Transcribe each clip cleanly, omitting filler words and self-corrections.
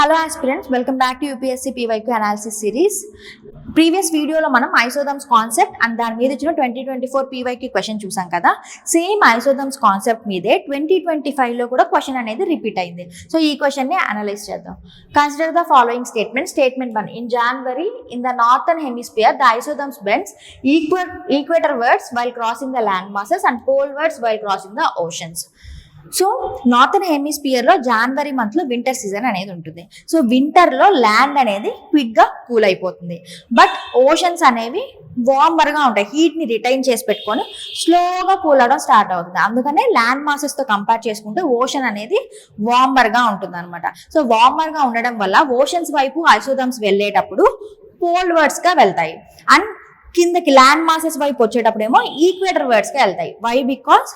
Hello aspirants, welcome back to UPSC PYQ analysis series. Previous వీడియోలో మనం ఐసోథర్మ్స్ concept and దాని మీద ఇచ్చిన 2024 PYQ క్వశ్చన్ చూసాం కదా. సేమ్ ఐసోథర్మ్స్ కాన్సెప్ట్ మీదే 2025లో కూడా క్వశ్చన్ అనేది రిపీట్ అయింది. సో ఈ క్వశ్చన్ని అనలైజ్ చేద్దాం. Consider the following statement. Statement 1. In January in the northern hemisphere the isotherms bends equatorwards while crossing the land masses and polewards while crossing the oceans. So northern హెమిస్పియర్లో జనవరి మంత్లో winter season అనేది ఉంటుంది. So వింటర్లో land అనేది క్విక్గా cool అయిపోతుంది, but oceans అనేవి వార్మర్గా ఉంటాయి. హీట్ని రిటైన్ చేసి పెట్టుకొని స్లోగా కూల్ అవడం స్టార్ట్ అవుతుంది. అందుకనే ల్యాండ్ మాసెస్తో కంపేర్ చేసుకుంటే ఓషన్ అనేది వార్మర్గా ఉంటుంది అనమాట. సో వార్మర్గా ఉండడం వల్ల ఓషన్స్ వైపు ఐసోథర్మ్స్ వెళ్ళేటప్పుడు పోల్వర్డ్స్గా వెళ్తాయి, అండ్ కిందకి ల్యాండ్ మాసెస్ వైపు వచ్చేటప్పుడు ఏమో ఈక్వేటర్ వర్డ్స్గా వెళ్తాయి. వై? బికాస్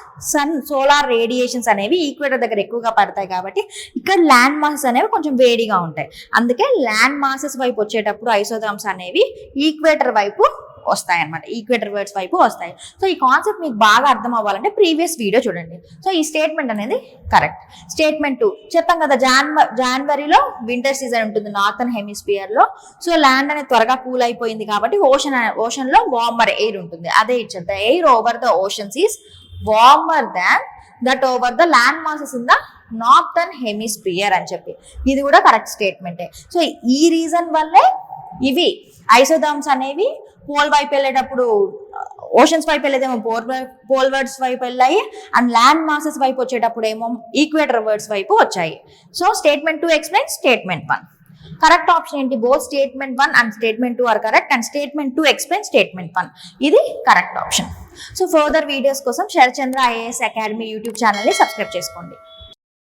సోలార్ రేడియేషన్స్ అనేవి ఈక్వేటర్ దగ్గర ఎక్కువగా పడతాయి కాబట్టి ఇక్కడ ల్యాండ్ మాసెస్ అనేవి కొంచెం వేడిగా ఉంటాయి. అందుకే ల్యాండ్ మాసెస్ వైపు వచ్చేటప్పుడు ఐసోథర్మ్స్ అనేవి ఈక్వేటర్ వైపు వస్తాయి అనమాట, ఈక్వేటర్ వర్డ్స్ వైపు వస్తాయి. సో ఈ కాన్సెప్ట్ మీకు బాగా అర్థం అవ్వాలంటే ప్రీవియస్ వీడియో చూడండి. సో ఈ స్టేట్మెంట్ అనేది కరెక్ట్. స్టేట్మెంట్ 2 చెప్పాం కదా, జనవరిలో వింటర్ సీజన్ ఉంటుంది నార్థన్ హెమిస్పియర్లో. సో ల్యాండ్ అనేది త్వరగా కూల్ అయిపోయింది కాబట్టి ఓషన్లో వార్మర్ ఎయిర్ ఉంటుంది. అదే ఇచ్చారు, the air over the oceans is warmer than that over the land masses in the northern hemisphere అని చెప్పి ఇది కూడా కరెక్ట్ స్టేట్మెంటే. సో ఈ రీజన్ వల్లే ఇవి ఐసోథర్మ్స్ అనేవి పోల్ వైపు వెళ్ళేటప్పుడు ఓషన్స్ వైపు వెళ్ళేదేమో పోల్ వర్డ్స్ వైపు వెళ్ళాయి, అండ్ ల్యాండ్ మాసెస్ వైపు వచ్చేటప్పుడు ఏమో ఈక్వేటర్ వర్డ్స్ వైపు వచ్చాయి. So statement 2 explain statement 1. Correct option ఏంటి? Both statement 1 and statement 2 are correct, and statement 2 explain statement 1. ఇది correct option. So further videos కోసం శరచంద్ర IAS అకాడమీ యూట్యూబ్ ఛానల్ని సబ్స్క్రైబ్ చేసుకోండి.